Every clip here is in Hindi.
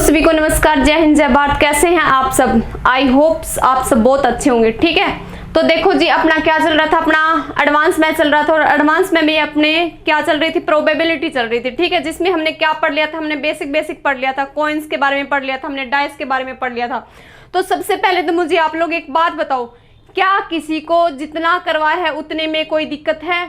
सभी को नमस्कार, जय हिंद, जय भारत। कैसे हैं आप सब? आई होप आप सब बहुत अच्छे होंगे। ठीक है, तो देखो जी, अपना क्या चल रहा था, अपना एडवांस मैथ चल रहा था और एडवांस में अपने क्या चल रही थी, प्रोबेबिलिटी चल रही थी। ठीक है, जिसमें हमने क्या पढ़ लिया था, हमने बेसिक पढ़ लिया था, कॉइन्स के बारे में पढ़ लिया था, हमने डाइस के बारे में पढ़ लिया था। तो सबसे पहले तो मुझे आप लोग एक बात बताओ, क्या किसी को जितना करवा है उतने में कोई दिक्कत है?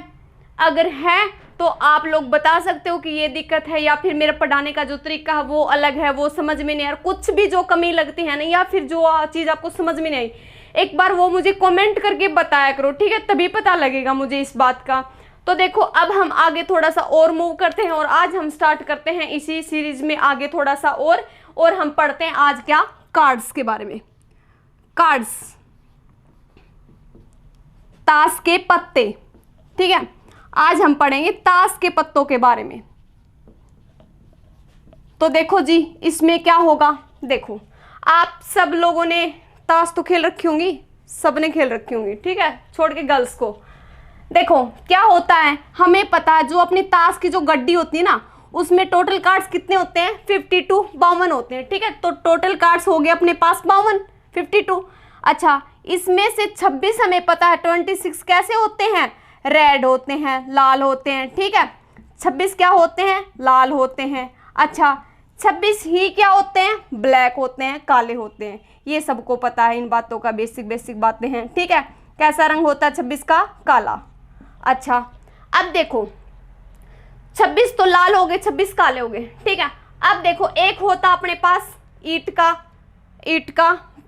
अगर है तो आप लोग बता सकते हो कि ये दिक्कत है, या फिर मेरा पढ़ाने का जो तरीका है वो अलग है, वो समझ में नहीं आ रहा, कुछ भी जो कमी लगती है ना, या फिर जो चीज़ आपको समझ में नहीं आई, एक बार वो मुझे कमेंट करके बताया करो। ठीक है, तभी पता लगेगा मुझे इस बात का। तो देखो, अब हम आगे थोड़ा सा और मूव करते हैं और आज हम स्टार्ट करते हैं इसी सीरीज में आगे थोड़ा सा और हम पढ़ते हैं आज क्या, कार्ड्स के बारे में। कार्ड्स, ताश के पत्ते। ठीक है, आज हम पढ़ेंगे ताश के पत्तों के बारे में। तो देखो जी, इसमें क्या होगा, देखो आप सब लोगों ने ताश तो खेल रखी होंगी, सबने खेल रखी होंगी। ठीक है, छोड़ के गर्ल्स को। देखो क्या होता है, हमें पता है जो अपनी ताश की जो गड्डी होती है ना, उसमें टोटल कार्ड्स कितने होते हैं, 52 52 होते हैं। ठीक है, तो टोटल कार्ड्स हो गए अपने पास 52 52। अच्छा, इसमें से 26 हमें पता है, 26 कैसे होते हैं, रेड होते हैं, लाल होते हैं। ठीक है, 26 क्या होते हैं, लाल होते हैं। अच्छा, 26 ही क्या होते हैं, ब्लैक होते हैं, काले होते हैं। ये सबको पता है, इन बातों का बेसिक बातें हैं। ठीक है, कैसा रंग होता है 26 का, काला। अच्छा, अब देखो 26 तो लाल हो गए, 26 काले हो गए। ठीक है, अब देखो एक होता अपने पास ईंट का,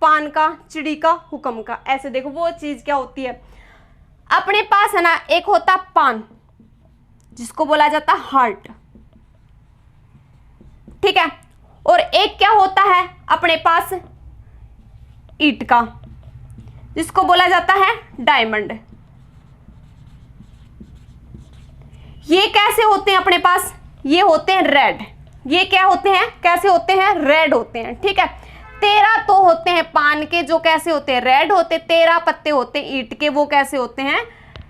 पान का, चिड़ी का, हुक्म का। ऐसे देखो वो चीज क्या होती है अपने पास है ना, एक होता पान जिसको बोला जाता हार्ट। ठीक है, और एक क्या होता है अपने पास ईंट का, जिसको बोला जाता है डायमंड। ये कैसे होते हैं अपने पास, ये होते हैं रेड। ये क्या होते हैं, कैसे होते हैं, रेड होते हैं। ठीक है, 13 तो होते हैं पान के, जो कैसे होते हैं, रेड होते। 13 पत्ते होते हैं ईंट के, वो कैसे होते हैं,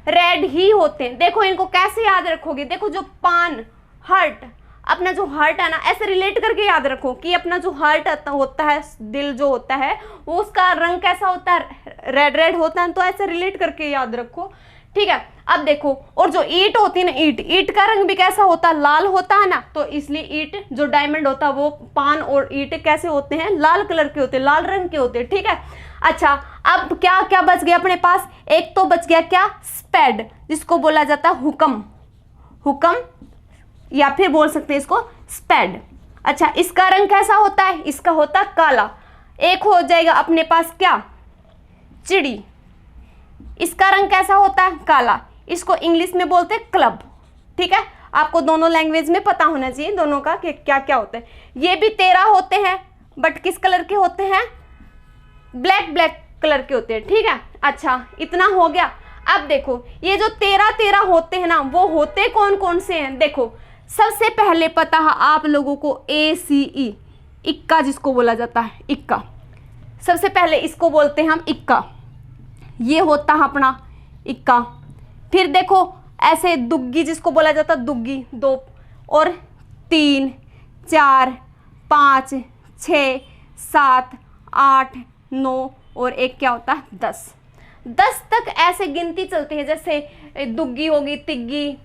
रेड ही होते हैं। देखो इनको कैसे याद रखोगे, देखो जो पान, हार्ट, अपना जो हार्ट है ना, ऐसे रिलेट करके याद रखो कि अपना जो हार्ट होता है, दिल जो होता है, वो उसका रंग कैसा होता है, रेड होता है। तो ऐसे रिलेट करके याद रखो। ठीक है, अब देखो, और जो ईंट होती है ना, ईंट का रंग भी कैसा होता है, लाल होता है ना। तो इसलिए ईंट जो डायमंड होता है, वो पान और ईंट कैसे होते हैं, लाल कलर के होते हैं, लाल रंग के होते हैं। ठीक है, अच्छा, अब क्या क्या बच गया अपने पास, एक तो बच गया क्या, स्पेड, जिसको बोला जाता है हुक्म, या फिर बोल सकते हैं इसको स्पेड। अच्छा, इसका रंग कैसा होता है, इसका होता है काला। एक हो जाएगा अपने पास क्या, चिड़ी, इसका रंग कैसा होता है, काला। इसको इंग्लिश में बोलते हैं क्लब। ठीक है, आपको दोनों लैंग्वेज में पता होना चाहिए दोनों का कि क्या क्या होता है। ये भी 13 होते हैं, बट किस कलर के होते हैं, ब्लैक कलर के होते हैं। ठीक है, अच्छा, इतना हो गया। अब देखो ये जो 13 होते हैं ना, वो होते कौन कौन से हैं। देखो सबसे पहले पता है आप लोगों को ACE, इक्का जिसको बोला जाता है, इक्का। सबसे पहले इसको बोलते हैं हम इक्का, ये होता है अपना इक्का। फिर देखो ऐसे दुग्गी, जिसको बोला जाता है दुग्गी, 2 और 3 4 5 6 7 8 9 और एक क्या होता है, 10 तक ऐसे गिनती चलती है। जैसे दुग्गी होगी, तिग्गी,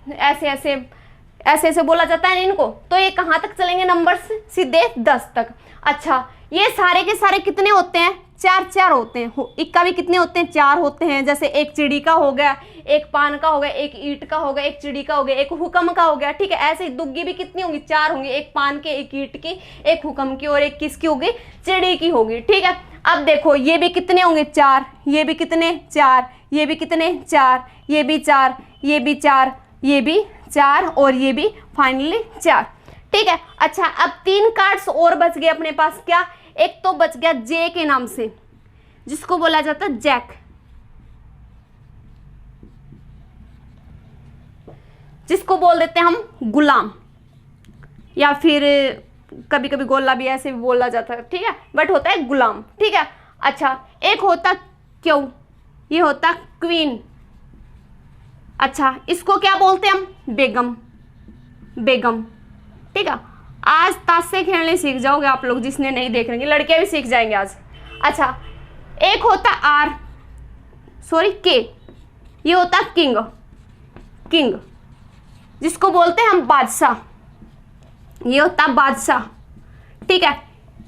ऐसे बोला जाता है इनको। तो ये कहाँ तक चलेंगे नंबर्स, सीधे 10 तक। अच्छा, ये सारे के सारे कितने होते हैं, 4 होते हैं। इक्का भी कितने होते हैं, 4 होते हैं। जैसे एक चिड़ी का हो गया, एक पान का हो गया, एक ईंट का हो गया, एक चिड़ी का हो गया, एक हुक्म का हो गया। ठीक है, ऐसे ही दुग्गी भी कितनी होंगी, 4 होंगी, एक पान के, एक ईंट की, एक हुक्म की और एक किसकी होगी, चिड़ी की होगी। ठीक है, अब देखो ये भी कितने होंगे, 4, ये भी कितने, 4, ये भी कितने, 4, ये भी 4, ये भी 4, ये भी 4 और ये भी फाइनली 4। ठीक है, अच्छा, अब 3 कार्ड्स और बच गए अपने पास। क्या, एक तो बच गया जे के नाम से, जिसको बोला जाता है जैक, जिसको बोल देते हैं हम गुलाम, या फिर कभी कभी गोला भी ऐसे भी बोला जाता है। ठीक है, बट होता है गुलाम। ठीक है, अच्छा, एक होता क्यों, ये होता क्वीन। अच्छा, इसको क्या बोलते हैं हम, बेगम। ठीक है, आज ताशे खेलने सीख जाओगे आप लोग, जिसने नहीं देख रहे, लड़कियां भी सीख जाएंगे आज। अच्छा, एक होता के, ये होता किंग, किंग जिसको बोलते हैं हम बादशाह, ये होता बादशाह, ठीक है।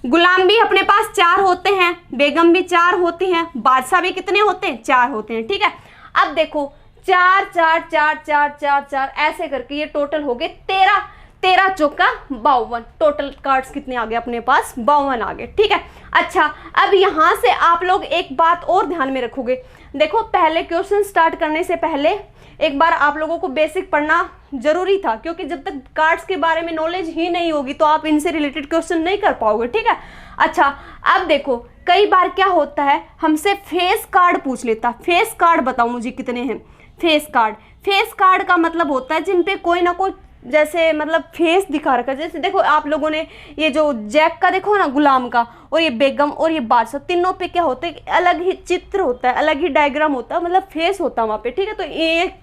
गुलाम भी अपने पास 4 होते हैं, बेगम भी 4 होती हैं, बादशाह भी कितने होते हैं, 4 होते हैं, ठीक है। अब देखो 4 4 4 4 4 4 ऐसे करके ये टोटल हो गए 13, 13 चौका 52, टोटल कार्ड्स कितने आ गए अपने पास, 52 आ गए, ठीक है। अच्छा, अब यहाँ से आप लोग एक बात और ध्यान में रखोगे, देखो पहले क्वेश्चन स्टार्ट करने से पहले एक बार आप लोगों को बेसिक पढ़ना जरूरी था, क्योंकि जब तक कार्ड्स के बारे में नॉलेज ही नहीं होगी तो आप इनसे रिलेटेड क्वेश्चन नहीं कर पाओगे, ठीक है। अच्छा, अब देखो कई बार क्या होता है, हमसे फेस कार्ड पूछ लेता, फेस कार्ड बताओ मुझे कितने हैं। फेस कार्ड, फेस कार्ड का मतलब होता है जिन पे कोई ना कोई जैसे मतलब फेस दिखा रखा है। जैसे देखो आप लोगों ने ये जो जैक का देखो ना, गुलाम का, और ये बेगम और ये बादशाह, तीनों पे क्या होता है, अलग ही चित्र होता है, अलग ही डायग्राम होता है, मतलब फेस होता है वहाँ पे, ठीक है। तो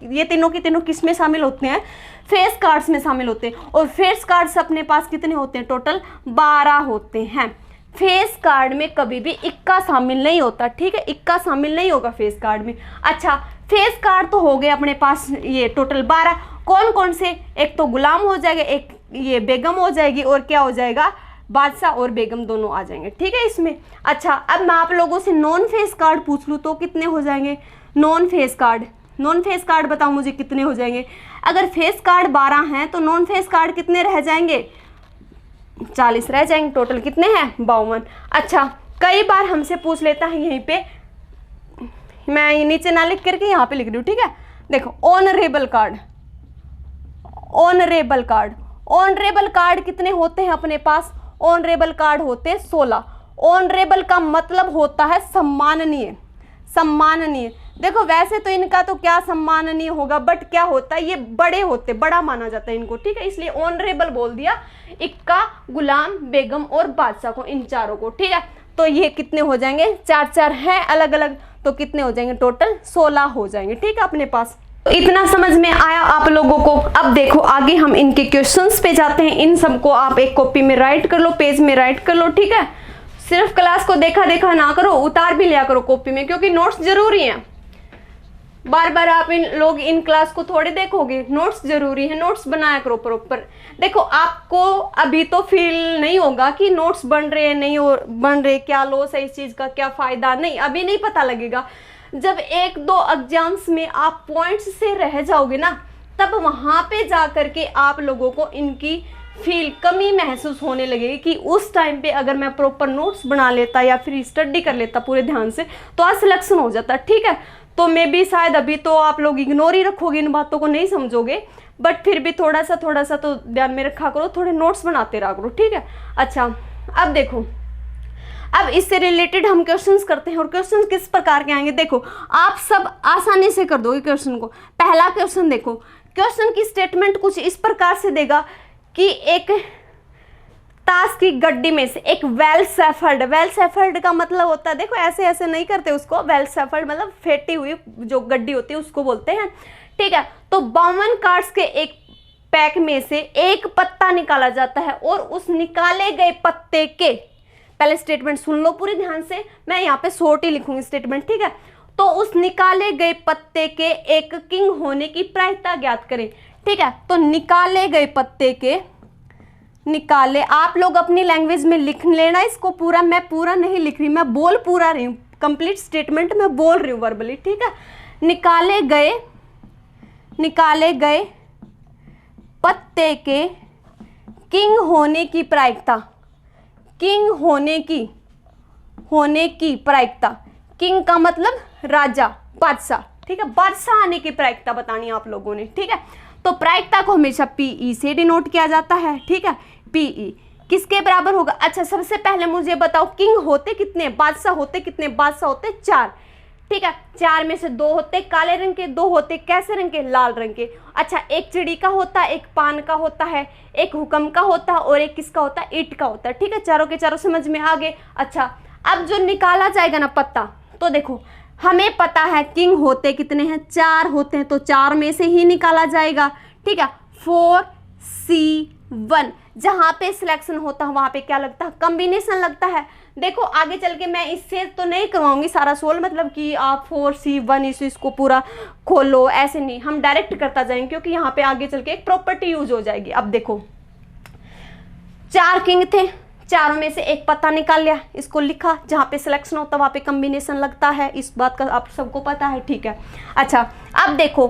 ये तीनों के तीनों किस में शामिल होते हैं, फेस कार्ड्स में शामिल होते हैं। और फेस कार्ड्स अपने पास कितने होते हैं, टोटल 12 होते हैं। फेस कार्ड में कभी भी इक्का शामिल नहीं होता, ठीक है, इक्का शामिल नहीं होगा फेस कार्ड में। अच्छा, फेस कार्ड तो हो गए अपने पास ये टोटल 12, कौन कौन से, एक तो गुलाम हो जाएगा, एक ये बेगम हो जाएगी, और क्या हो जाएगा, बादशाह और बेगम दोनों आ जाएंगे, ठीक है इसमें। अच्छा, अब मैं आप लोगों से नॉन फेस कार्ड पूछ लूँ तो कितने हो जाएंगे, non face card, non face card बताओ मुझे कितने हो जाएंगे। अगर फेस कार्ड 12 हैं तो नॉन फेस कार्ड कितने रह जाएंगे, 40 रह जाएंगे, टोटल कितने हैं, 52। अच्छा, कई बार हमसे पूछ लेता है, यहीं पे मैं ये नीचे ना लिख करके यहाँ पे लिख रही हूँ, ठीक है। देखो honourable card, honourable card, honourable card कितने होते हैं अपने पास, ऑनरेबल कार्ड होते हैं 16। ऑनरेबल का मतलब होता है सम्माननीय, सम्माननीय। देखो वैसे तो इनका तो क्या सम्माननीय होगा, बट क्या होता है, ये बड़े होते, बड़ा माना जाता है इनको, ठीक है, इसलिए ऑनरेबल बोल दिया। इक्का, गुलाम, बेगम और बादशाह को, इन चारों को, ठीक है। तो ये कितने हो जाएंगे, 4 4 हैं अलग अलग, तो कितने हो जाएंगे, टोटल 16 हो जाएंगे, ठीक है अपने पास। तो इतना समझ में आया आप लोगों को। अब देखो आगे हम इनके क्वेश्चंस पे जाते हैं। इन सबको आप एक कॉपी में राइट कर लो, पेज में राइट कर लो, ठीक है। सिर्फ क्लास को देखा देखा ना करो, उतार भी लिया करो कॉपी में, क्योंकि नोट्स जरूरी हैं। बार बार आप इन क्लास को थोड़े देखोगे, नोट्स जरूरी है, नोट्स बनाया करो प्रॉपर। देखो आपको अभी तो फील नहीं होगा कि नोट्स बन रहे हैं नहीं बन रहे, क्या लॉस है इस चीज का, क्या फायदा, नहीं अभी नहीं पता लगेगा। जब 1-2 एग्जाम्स में आप पॉइंट्स से रह जाओगे ना, तब वहां पे जा करके आप लोगों को इनकी कमी महसूस होने लगेगी कि उस टाइम पे अगर मैं प्रॉपर नोट्स बना लेता या फिर स्टडी कर लेता पूरे ध्यान से, तो आज सिलेक्शन हो जाता, ठीक है। तो मे भी शायद अभी तो आप लोग इग्नोर ही रखोगे, इन बातों को नहीं समझोगे, बट फिर भी थोड़ा सा तो ध्यान में रखा करो, थोड़े नोट्स बनाते रहा करो, ठीक है। अच्छा, अब देखो, अब इससे रिलेटेड हम क्वेश्चंस करते हैं, और क्वेश्चन किस प्रकार के आएंगे, देखो आप सब आसानी से कर दोगे क्वेश्चन को। पहला क्वेश्चन देखो, क्वेश्चन की स्टेटमेंट कुछ इस प्रकार से देगा कि एक ताश की गड्डी में से एक वेल शेफर्ड, वेल शेफर्ड का मतलब होता है, देखो ऐसे ऐसे नहीं करते उसको, वेल शेफर्ड मतलब फेटी हुई जो गड्डी होती है उसको बोलते हैं, ठीक है। तो 52 कार्ड्स के एक पैक में से एक पत्ता निकाला जाता है, और उस निकाले गए पत्ते के, पहले स्टेटमेंट सुन लो पूरी ध्यान से, मैं यहाँ पे शॉर्ट ही लिखूंगी स्टेटमेंट, ठीक है। तो उस निकाले गए पत्ते के एक किंग होने की प्रायिकता ज्ञात करें, ठीक है। तो निकाले गए पत्ते के, निकाले, आप लोग अपनी लैंग्वेज में लिख लेना इसको पूरा, मैं पूरा नहीं लिख रही, मैं बोल पूरा रही हूँ, कंप्लीट स्टेटमेंट मैं बोल रही हूँ वर्बली, ठीक है। निकाले गए पत्ते के किंग होने की प्रायिकता, किंग होने की प्रायिकता, किंग का मतलब राजा, बादशाह, ठीक है, बादशाह आने की प्रायिकता बतानी है आप लोगों ने, ठीक है। तो प्रायिकता को हमेशा पीई से डिनोट किया जाता है, ठीक है। पीई किसके बराबर होगा, अच्छा सबसे पहले मुझे बताओ किंग होते कितने, बादशाह होते कितने, बादशाह होते 4, ठीक है। 4 में से 2 होते काले रंग के, 2 होते कैसे रंग के, लाल रंग के। अच्छा, एक चिड़ी का होता है, एक पान का होता है, एक हुक्म का होता है, और एक किसका होता है, ईंट का होता है, ठीक है। चारों के चारों समझ में आ गए। अच्छा, अब जो निकाला जाएगा ना पत्ता, तो देखो हमें पता है किंग होते कितने हैं, 4 होते हैं, तो 4 में से ही निकाला जाएगा, ठीक है। 4 C1। जहां पे सिलेक्शन होता है वहां पे क्या लगता है, कॉम्बिनेशन लगता है। देखो आगे चल के मैं इससे तो नहीं करवाऊंगी सारा सोल्व, मतलब कि आप 4C1 इसको पूरा खोलो, ऐसे नहीं, हम डायरेक्ट करता जाएंगे क्योंकि यहाँ पे आगे चल के एक प्रॉपर्टी यूज हो जाएगी। अब देखो 4 किंग थे, चारों में से एक पत्ता निकाल लिया, इसको लिखा, जहां पे सिलेक्शन होता है वहां पे कॉम्बिनेशन लगता है, इस बात का आप सबको पता है, ठीक है। अच्छा अब देखो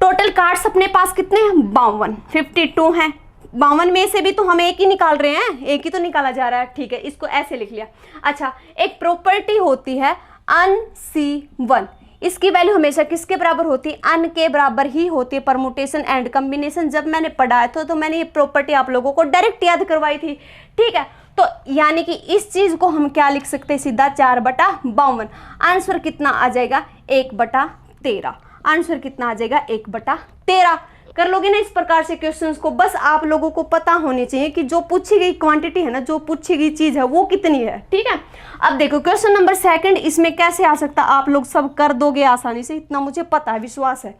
टोटल कार्ड्स अपने पास कितने हैं, 52, 52 हैं। 52 में से भी तो हम एक ही निकाल रहे हैं, एक ही तो निकाला जा रहा है, ठीक है, इसको ऐसे लिख लिया। अच्छा एक प्रॉपर्टी होती है uncवन, इसकी वैल्यू हमेशा किसके बराबर होती है, अन के बराबर ही होती है। परमुटेशन एंड कॉम्बिनेशन जब मैंने पढ़ाया था तो मैंने ये प्रॉपर्टी आप लोगों को डायरेक्ट याद करवाई थी, ठीक है। तो यानी कि इस चीज को हम क्या लिख सकते हैं, सीधा 4/52। आंसर कितना आ जाएगा, 1/13। आंसर कितना आ जाएगा, 1/13। कर लोगे ना इस प्रकार से क्वेश्चंस को। बस आप लोगों को पता होने चाहिए कि जो पूछी गई क्वांटिटी है ना, जो पूछी गई चीज है वो कितनी है, ठीक है। अब देखो क्वेश्चन नंबर 2 इसमें कैसे आ सकता, आप लोग सब कर दोगे आसानी से, इतना मुझे पता है, विश्वास है,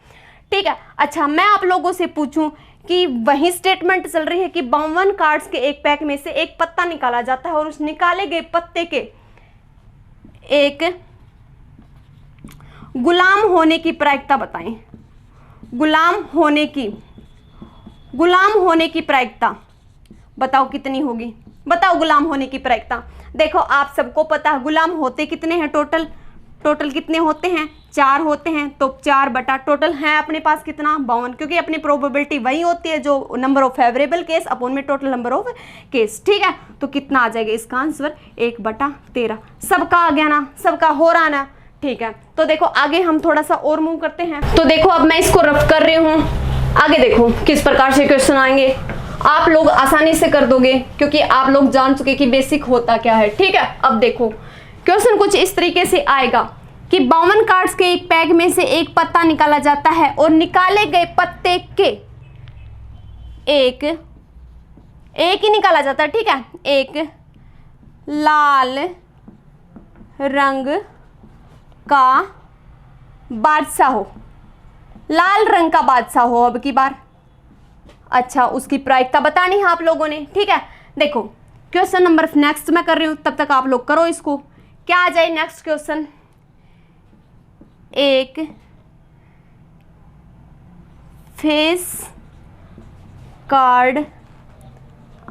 ठीक है। अच्छा मैं आप लोगों से पूछूं कि वही स्टेटमेंट चल रही है कि 52 कार्ड्स के एक पैक में से एक पत्ता निकाला जाता है और उस निकाले गए पत्ते के एक गुलाम होने की प्रायिकता बताएं। गुलाम होने की प्रायिकता बताओ कितनी होगी, बताओ गुलाम होने की प्रायिकता। देखो आप सबको पता है गुलाम होते कितने हैं, टोटल कितने होते हैं, 4 होते हैं, तो 4 टोटल है अपने पास कितना, 52, क्योंकि अपनी प्रोबेबिलिटी वही होती है जो number of favourable case upon में टोटल नंबर ऑफ केस, ठीक है। तो कितना आ जाएगा इसका आंसर, 1/13। सबका आ गया ना, सबका हो रहा ना, ठीक है। तो देखो आगे हम थोड़ा सा और मूव करते हैं। तो देखो अब मैं इसको रफ कर रही हूँ, आगे देखो किस प्रकार से क्वेश्चन आएंगे, आप लोग आसानी से कर दोगे क्योंकि आप लोग जान चुके कि बेसिक होता क्या है, ठीक है। अब देखो क्वेश्चन कुछ इस तरीके से आएगा कि 52 कार्ड्स के एक पैक में से एक पत्ता निकाला जाता है और निकाले गए पत्ते के एक ही निकाला जाता है, ठीक है। एक लाल रंग का बादशाह हो, लाल रंग का बादशाह हो अब की बार। अच्छा उसकी प्रायिकता बतानी है आप लोगों ने, ठीक है। देखो क्वेश्चन नंबर नेक्स्ट मैं कर रही हूं, तब तक आप लोग करो इसको। क्या आ जाए नेक्स्ट क्वेश्चन, एक फेस कार्ड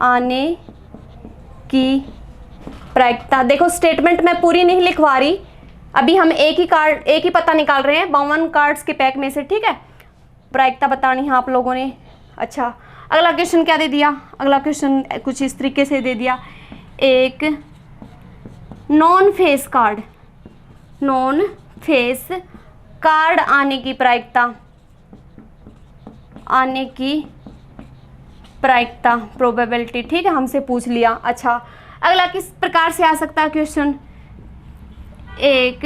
आने की प्रायिकता। देखो स्टेटमेंट मैं पूरी नहीं लिखवा रही, अभी हम एक ही पत्ता निकाल रहे हैं 52 कार्ड्स के पैक में से, ठीक है। प्रायिकता बतानी है आप लोगों ने। अच्छा अगला क्वेश्चन क्या दे दिया, अगला क्वेश्चन कुछ इस तरीके से दे दिया, एक नॉन फेस कार्ड आने की प्रायिकता प्रोबेबिलिटी, ठीक है, हमसे पूछ लिया। अच्छा अगला किस प्रकार से आ सकता है क्वेश्चन, एक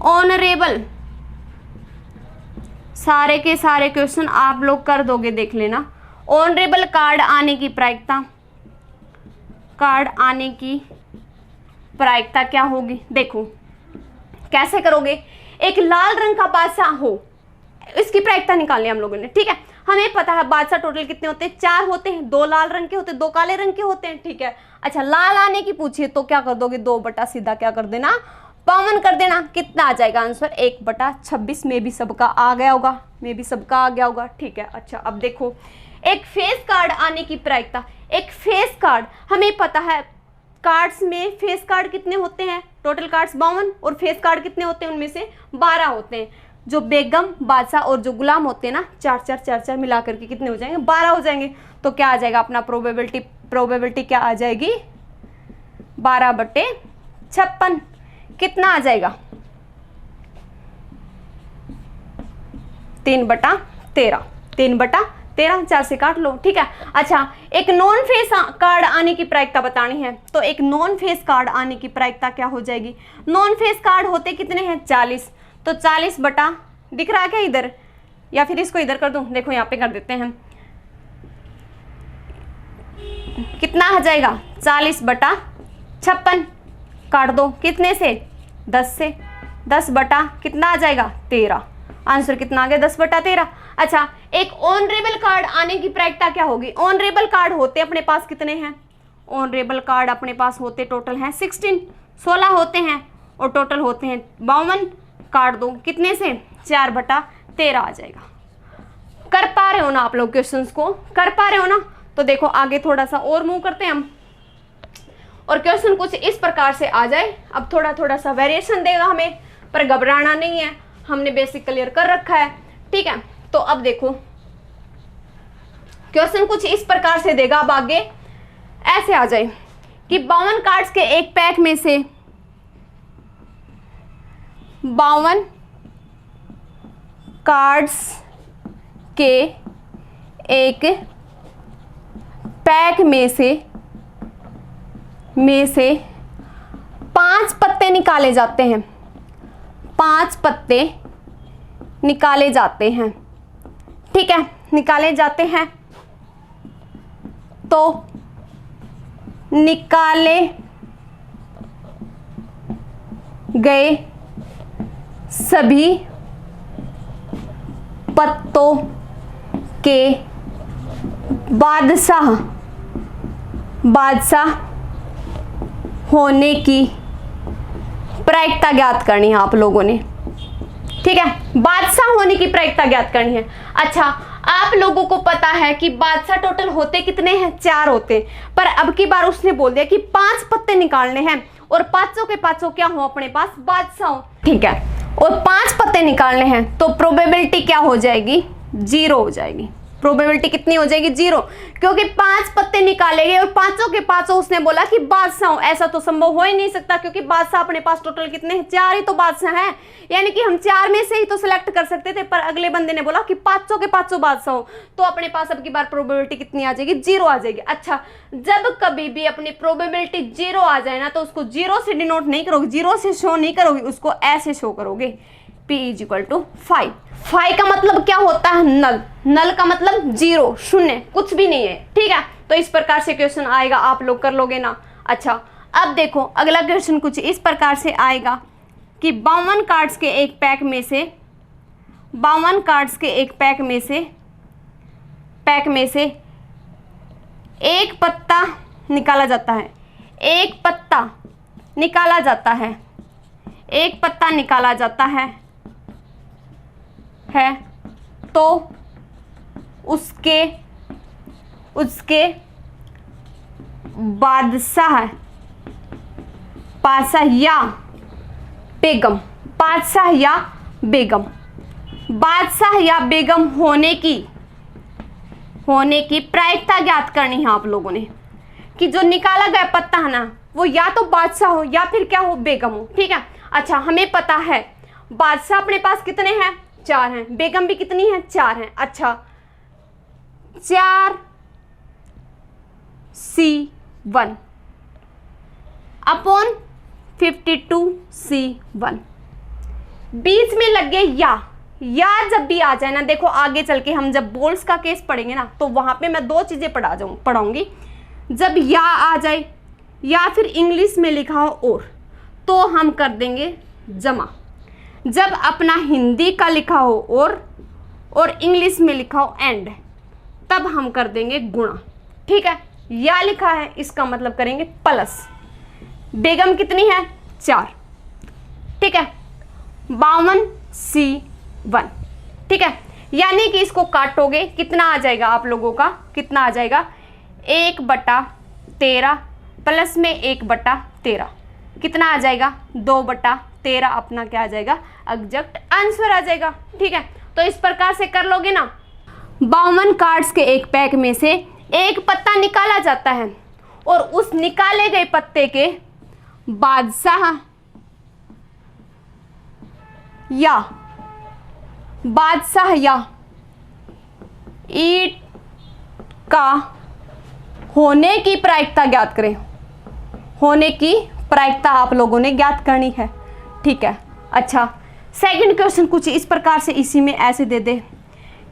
ऑनरेबल, सारे के सारे क्वेश्चन आप लोग कर दोगे, देख लेना। ऑनरेबल कार्ड आने की प्रायिकता क्या होगी, देखो कैसे करोगे। एक लाल रंग का बादशाह हो, इसकी प्रायिकता निकालनी है हम लोगों ने, ठीक है। हमें पता है बादशाह टोटल कितने होते हैं, 4 होते हैं, 2 लाल रंग के होते हैं, 2 काले रंग के होते हैं, ठीक है। अच्छा लाल आने की पूछिए तो क्या कर दोगे, 2 सीधा क्या कर देना, 52 कर देना। कितना आ जाएगा आंसर, 1/26 में भी सबका आ गया होगा, ठीक है। अच्छा अब देखो एक फेस कार्ड आने की प्रायिकता, एक फेस कार्ड हमें पता है कार्ड्स में फेस कार्ड कितने होते हैं, टोटल कार्ड्स 52 और फेस कार्ड कितने होते हैं, उनमें से 12 होते हैं। जो बेगम बादशाह और जो गुलाम होते हैं ना, 4 मिला करके कितने हो जाएंगे, 12 हो जाएंगे। तो क्या आ जाएगा अपना प्रोबेबिलिटी क्या आ जाएगी, 12/56। कितना आ जाएगा, 3/13, 4 से काट लो, ठीक है। अच्छा एक नॉन फेस कार्ड आने की प्रायिकता बतानी है, तो एक नॉन फेस कार्ड आने की प्रायिकता क्या हो जाएगी, नॉन फेस कार्ड होते कितने हैं, 40, तो 40 दिख रहा है क्या इधर, या फिर इसको इधर कर दूं, देखो यहाँ पे कर देते हैं, कितना आ जाएगा 40/56, काट दो कितने से, 10 से, 10 कितना आ जाएगा 13, आंसर कितना आ गया 10/13। अच्छा, एक ऑनरेबल कार्ड आने की प्रायिकता क्या होगी? ऑनरेबल कार्ड होते अपने पास कितने हैं? ऑनरेबल कार्ड अपने पास होते टोटल हैं 16 होते हैं, और टोटल होते हैं 52। काट दो कितने से? 4/13 आ जाएगा। कर पा रहे हो ना आप लोग? क्वेश्चंस को कर पा रहे हो ना? तो देखो आगे थोड़ा सा और मूव करते हैं हम, और क्वेश्चन कुछ इस प्रकार से आ जाए। अब थोड़ा थोड़ा सा वेरिएशन देगा हमें, पर घबराना नहीं है, हमने बेसिक क्लियर कर रखा है, ठीक है। तो अब देखो क्वेश्चन कुछ इस प्रकार से देगा, अब आगे ऐसे आ जाए कि 52 कार्ड्स के एक पैक में से 52 कार्ड्स के एक पैक में से 5 पत्ते निकाले जाते हैं। 5 पत्ते निकाले जाते हैं, ठीक है, निकाले जाते हैं। तो निकाले गए सभी पत्तों के बादशाह होने की प्रायिकता ज्ञात करनी है आप लोगों ने, ठीक है। बादशाह होने की प्रायिकता ज्ञात करनी है। अच्छा, आप लोगों को पता है कि बादशाह टोटल होते कितने हैं? 4 होते, पर अब की बार उसने बोल दिया कि 5 पत्ते निकालने हैं, और 5 के 5 क्या हो अपने पास? बादशाह हो, ठीक है, और 5 पत्ते निकालने हैं। तो प्रोबेबिलिटी क्या हो जाएगी? 0 हो जाएगी। प्रोबेबिलिटी कितनी हो जाएगी? 0, क्योंकि 5 पत्ते निकाले गए और 5 के 5 उसने बोला कि बादशाह हो। ऐसा तो संभव हो ही नहीं सकता, क्योंकि बादशाह अपने पास टोटल कितने हैं? 4 ही तो बादशाह हैं, यानी कि हम 4 में से ही तो सिलेक्ट कर सकते थे, पर अगले बंदे ने बोला कि 5 के 5 बादशाह हो, तो अपने पास अब की बार प्रोबेबिलिटी कितनी आ जाएगी? 0 आ जाएगी। अच्छा, जब कभी भी अपनी प्रोबेबिलिटी 0 आ जाए ना, तो उसको 0 से डिनोट नहीं करोगे, 0 से शो नहीं करोगे, उसको ऐसे शो करोगे, P = 5। 5 का मतलब क्या होता है? नल। नल का मतलब 0, शून्य, कुछ भी नहीं है, ठीक है। तो इस प्रकार से क्वेश्चन आएगा, आप लोग कर लोगे ना। अच्छा, अब देखो अगला क्वेश्चन कुछ इस प्रकार से आएगा कि 52 कार्ड्स के एक पैक में से 52 कार्ड्स के एक पैक में से एक पत्ता निकाला जाता है। एक पत्ता निकाला जाता है, एक पत्ता निकाला जाता है, तो उसके बादशाह या बेगम, बादशाह या बेगम होने की प्रायिकता ज्ञात करनी है आप लोगों ने, कि जो निकाला गया पत्ता है ना, वो या तो बादशाह हो या फिर क्या हो? बेगम हो, ठीक है। अच्छा, हमें पता है बादशाह अपने पास कितने हैं? 4 हैं। बेगम भी कितनी है? 4 हैं। अच्छा, 4C1 अपॉन 52C1, बीच में लग गए या जब भी आ जाए ना, देखो आगे चल के हम जब बोल्स का केस पढ़ेंगे ना, तो वहां पे मैं 2 चीजें पढ़ाऊंगी। जब या आ जाए या फिर इंग्लिश में लिखा हो तो हम कर देंगे जमा। जब अपना हिंदी का लिखा हो और इंग्लिश में लिखा हो एंड, तब हम कर देंगे गुणा, ठीक है। या लिखा है इसका मतलब करेंगे प्लस। बेगम कितनी है? 4, ठीक है। 52C1, ठीक है। यानी कि इसको काटोगे कितना आ जाएगा आप लोगों का? कितना आ जाएगा? 1/13 प्लस में 1/13 कितना आ जाएगा? 2/13 अपना क्या आ जाएगा? एग्जैक्ट आंसर आ जाएगा, ठीक है। तो इस प्रकार से कर लोगे ना। 52 कार्ड्स के एक पैक में से एक पत्ता निकाला जाता है, और उस निकाले गए पत्ते के बादशाह या ईट का होने की प्रायिकता ज्ञात करें। होने की प्रायिकता आप लोगों ने ज्ञात करनी है, ठीक है। अच्छा, सेकंड क्वेश्चन कुछ इस प्रकार से इसी में ऐसे दे दे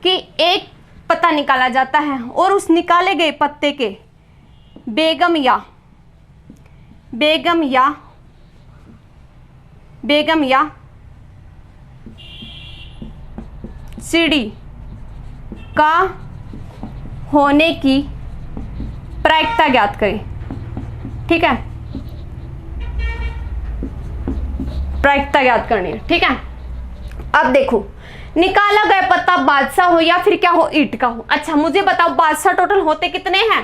कि एक पत्ता निकाला जाता है, और उस निकाले गए पत्ते के बेगम या सीढ़ी का होने की प्रायिकता ज्ञात करें। ठीक है, प्रायिकता ज्ञात करनी है। ठीक है, अब देखो, निकाला गया पत्ता बादशाह हो या फिर क्या हो, ईंट का हो। अच्छा मुझे बताओ, बादशाह टोटल होते कितने हैं?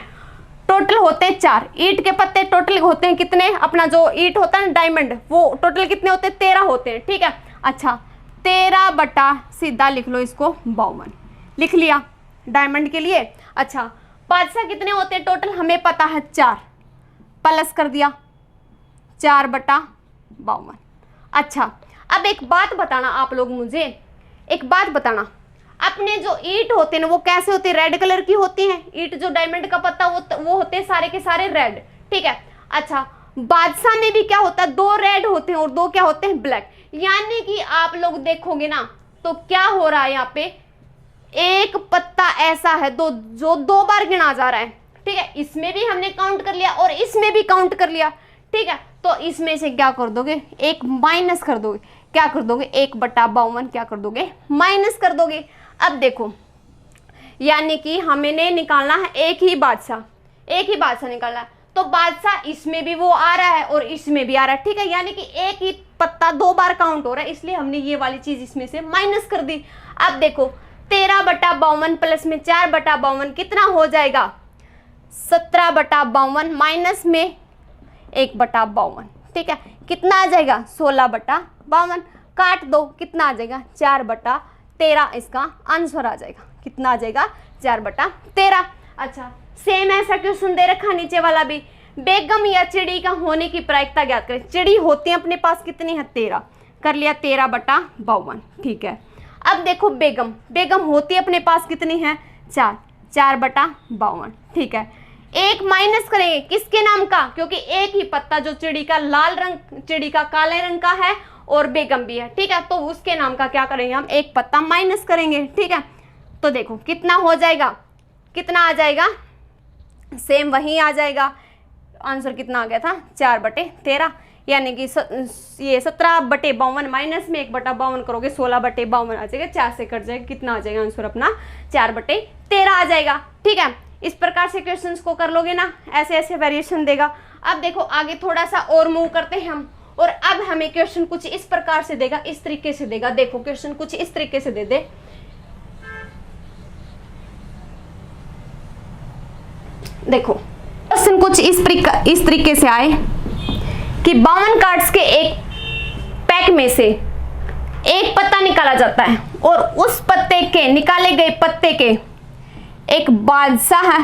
टोटल होते हैं 4। ईंट के पत्ते टोटल होते हैं कितने? अपना जो ईंट होता है ना डायमंड, वो टोटल कितने होते हैं? 13 होते हैं। ठीक है, अच्छा 13 बटा सीधा लिख लो इसको 52, लिख लिया डायमंड के लिए। अच्छा बादशाह कितने होते हैं टोटल? हमें पता है 4, प्लस कर दिया 4 बटा 52। अच्छा अब एक बात बताना आप लोग, मुझे एक बात बताना, अपने जो ईंट होते हैं ना वो कैसे होते हैं? रेड कलर की होती हैं। ईंट जो डायमंड का पत्ता वो होते हैं सारे के सारे रेड। ठीक है, अच्छा बादशाह में भी क्या होता है? 2 रेड होते हैं और 2 क्या होते हैं? ब्लैक। यानी कि आप लोग देखोगे ना तो क्या हो रहा है यहाँ पे, एक पत्ता ऐसा है जो 2 बार गिना जा रहा है। ठीक है, इसमें भी हमने काउंट कर लिया और इसमें भी काउंट कर लिया। ठीक है, तो इसमें से क्या कर दोगे? एक माइनस कर दोगे। क्या कर दोगे? 1 बटा 52 क्या कर दोगे? माइनस कर दोगे। अब देखो, यानी कि हमें निकालना है एक ही बादशाह निकालना है। तो बादशाह इसमें भी वो आ रहा है और इसमें भी आ रहा है। ठीक है, यानी कि एक ही पत्ता 2 बार काउंट हो रहा है, इसलिए हमने ये वाली चीज इसमें से माइनस कर दी। अब देखो 13 बटा 52 प्लस में 4 बटा 52 कितना हो जाएगा? 17 बटा 52 माइनस में 1 बटा 52। ठीक है, कितना आ जाएगा? 16 बटा 52। काट दो, कितना आ जाएगा? 4 बटा 13 इसका आंसर आ जाएगा। कितना आ जाएगा? 4 बटा 13। अच्छा सेम ऐसा क्वेश्चन दे रखा नीचे वाला भी, बेगम या चिड़ी का होने की प्रायिकता ज्ञात करें। चिड़ी होती है अपने पास कितनी है? 13। कर लिया 13 बटा 52। ठीक है, अब देखो बेगम होती है अपने पास कितनी है? 4 बटा 52। ठीक है, एक माइनस करेंगे किसके नाम का? क्योंकि एक ही पत्ता जो चिड़ी का लाल रंग, चिड़ी का काले रंग का है और बेगम भी है। ठीक है, तो उसके नाम का क्या करेंगे हम? एक पत्ता माइनस करेंगे। ठीक है, तो देखो कितना हो जाएगा, कितना आ जाएगा? सेम वही आ जाएगा। आंसर कितना आ गया था? 4 बटे 13। यानी कि ये 17 बटे 52 माइनस में 1 बटा 52 करोगे 16 बटे 52 आ जाएगा। 4 से कट जाएगा, कितना आ जाएगा आंसर अपना? 4 बटे 13 आ जाएगा। ठीक है, इस प्रकार से क्वेश्चंस को कर लोगे ना, ऐसे ऐसे वेरिएशन देगा। अब देखो आगे थोड़ा सा और मूव करते हैं हम, और अब हमें क्वेश्चन कुछ इस प्रकार से देगा, इस तरीके से देगा। देखो क्वेश्चन कुछ इस तरीके से दे दे, देखो क्वेश्चन कुछ इस तरीके से आए कि 52 कार्ड्स के एक पैक में से एक पत्ता निकाला जाता है और उस पत्ते के निकाले गए पत्ते के एक बादशाह है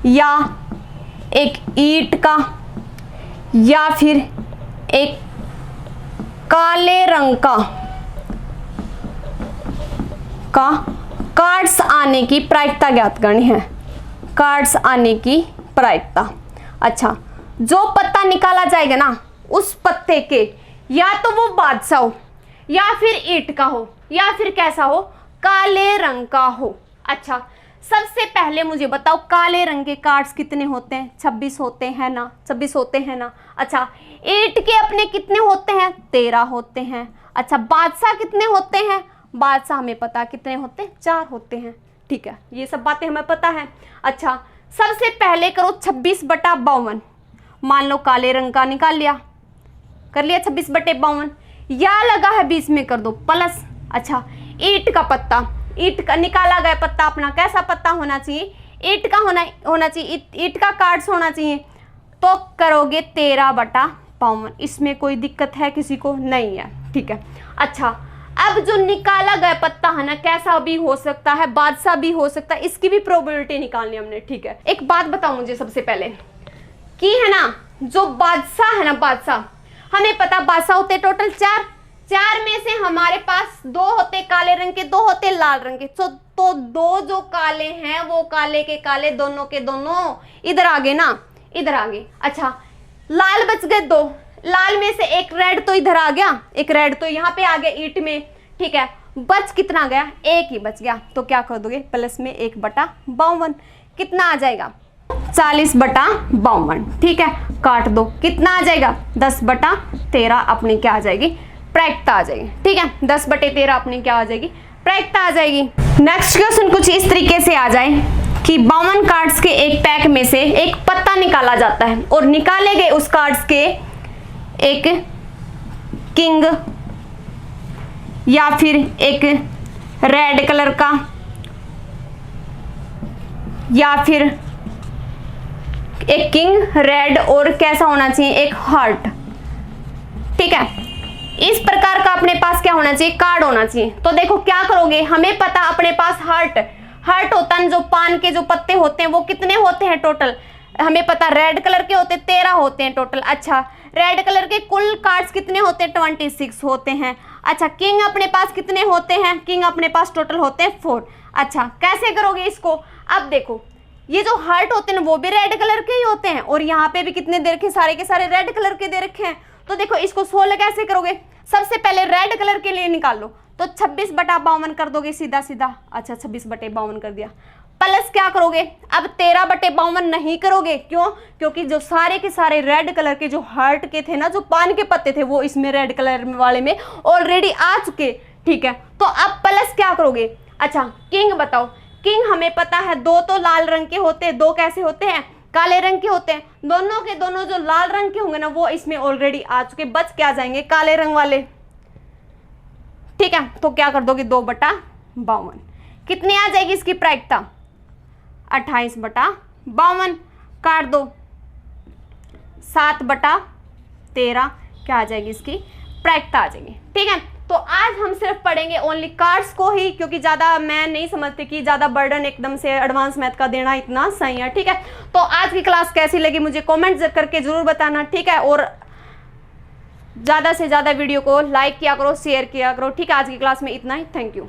या एक ईंट का या फिर एक काले रंग का कार्ड्स आने की प्रायिकता ज्ञात करनी है। कार्ड्स आने की प्रायिकता। अच्छा, जो पत्ता निकाला जाएगा ना उस पत्ते के या तो वो बादशाह हो या फिर ईंट का हो या फिर कैसा हो? काले रंग का हो। अच्छा सबसे पहले मुझे बताओ काले रंग के कार्ड्स कितने होते हैं? 26 होते हैं ना? 26 होते हैं ना? अच्छा ईंट के अपने कितने होते हैं? 13 होते हैं। अच्छा बादशाह कितने होते हैं? बादशाह हमें पता कितने होते हैं? 4 होते हैं। ठीक है, ये सब बातें हमें पता है। अच्छा सबसे पहले करो 26 बटा 52, मान लो काले रंग का निकाल लिया, कर लिया 26 बटे 52, या लगा है बीच में कर दो प्लस। अच्छा ईंट का पत्ता, ईंट का निकाला गया पत्ता अपना कैसा पत्ता होना चाहिए? ईंट का होना चाहिए, ईंट का कार्ड्स होना चाहिए, तो करोगे 13 बटा 52। इसमें कोई दिक्कत है किसी को? नहीं है। ठीक है, अच्छा अब जो निकाला गया पत्ता है ना कैसा भी हो सकता है, बादशाह भी हो सकता है, इसकी भी प्रोबेबिलिटी निकालनी हमने। ठीक है, एक बात बताओ मुझे सबसे पहले कि है ना जो बादशाह है ना, बादशाह हमें पता बादशाह होते टोटल 4 में से हमारे पास 2 होते काले रंग के, 2 होते लाल रंग के। तो 2 जो काले हैं वो काले के काले दोनों के दोनों इधर आगे ना, इधर आगे। अच्छा लाल बच गए 2, लाल में से एक रेड तो इधर आ गया, एक रेड तो यहाँ पे आ गया ईंट में। ठीक है, बच कितना गया? 1 ही बच गया। तो क्या कर दोगे? प्लस में 1 बटा 52। कितना आ जाएगा? 40 बटा 52। ठीक है, काट दो, कितना आ जाएगा? 10 बटा 13 अपनी क्या आ जाएगी? प्रायिकता आ जाएगी। ठीक है, 10/13 अपनी क्या आ जाएगी, प्रायिकता आ जाएगी। नेक्स्ट क्वेश्चन कुछ इस तरीके से आ जाए कि 52 कार्ड्स के एक पैक में से एक पत्ता निकाला जाता है और निकाले गए उस कार्ड्स के एक किंग या फिर एक रेड कलर का या फिर एक किंग रेड और कैसा होना चाहिए, एक हार्ट। ठीक है, इस प्रकार का अपने पास क्या होना चाहिए, कार्ड होना चाहिए। तो देखो क्या करोगे, हमें पता अपने पास हार्ट होता है, जो पान के जो पत्ते होते हैं वो कितने होते हैं टोटल, हमें पता रेड कलर के होते हैं 13 होते हैं टोटल। अच्छा, रेड कलर के कुल कार्ड्स कितने होते हैं, 26 होते हैं। अच्छा, किंग अपने पास कितने होते हैं, किंग अपने पास टोटल होते हैं 4। अच्छा, कैसे करोगे इसको, अब देखो ये जो हार्ट होते हैं वो भी रेड कलर के ही होते हैं और यहाँ पे भी कितने दे रखे, सारे के सारे रेड कलर के दे रखे हैं। तो देखो इसको 16 कैसे करोगे, सबसे पहले रेड कलर के लिए निकाल लो, तो 26/52 कर दोगे सीधा सीधा। अच्छा, 26/52 कर दिया, प्लस क्या करोगे, अब 13/52 नहीं करोगे, क्यों, क्योंकि जो सारे के सारे रेड कलर के जो हार्ट के थे ना, जो पान के पत्ते थे, वो इसमें रेड कलर वाले में ऑलरेडी आ चुके। ठीक है, तो अब प्लस क्या करोगे। अच्छा, किंग बताओ, किंग हमें पता है 2 तो लाल रंग के होते हैं, 2 कैसे होते हैं, काले रंग के होते हैं। दोनों के दोनों जो लाल रंग के होंगे ना वो इसमें ऑलरेडी आ चुके, बच क्या जाएंगे काले रंग वाले। ठीक है, तो क्या कर दोगे, 2/52 कितनी आ जाएगी इसकी प्रायिकता, 28/52 काट दो, 7/13 क्या आ जाएगी इसकी प्रायिकता आ जाएगी। ठीक है, तो आज हम सिर्फ पढ़ेंगे ओनली कार्ड्स को ही, क्योंकि ज़्यादा मैं नहीं समझती कि ज़्यादा बर्डन एकदम से एडवांस मैथ का देना इतना सही है। ठीक है, तो आज की क्लास कैसी लगी मुझे कमेंट करके ज़रूर बताना। ठीक है, और ज़्यादा से ज़्यादा वीडियो को लाइक किया करो, शेयर किया करो। ठीक है, आज की क्लास में इतना ही, थैंक यू।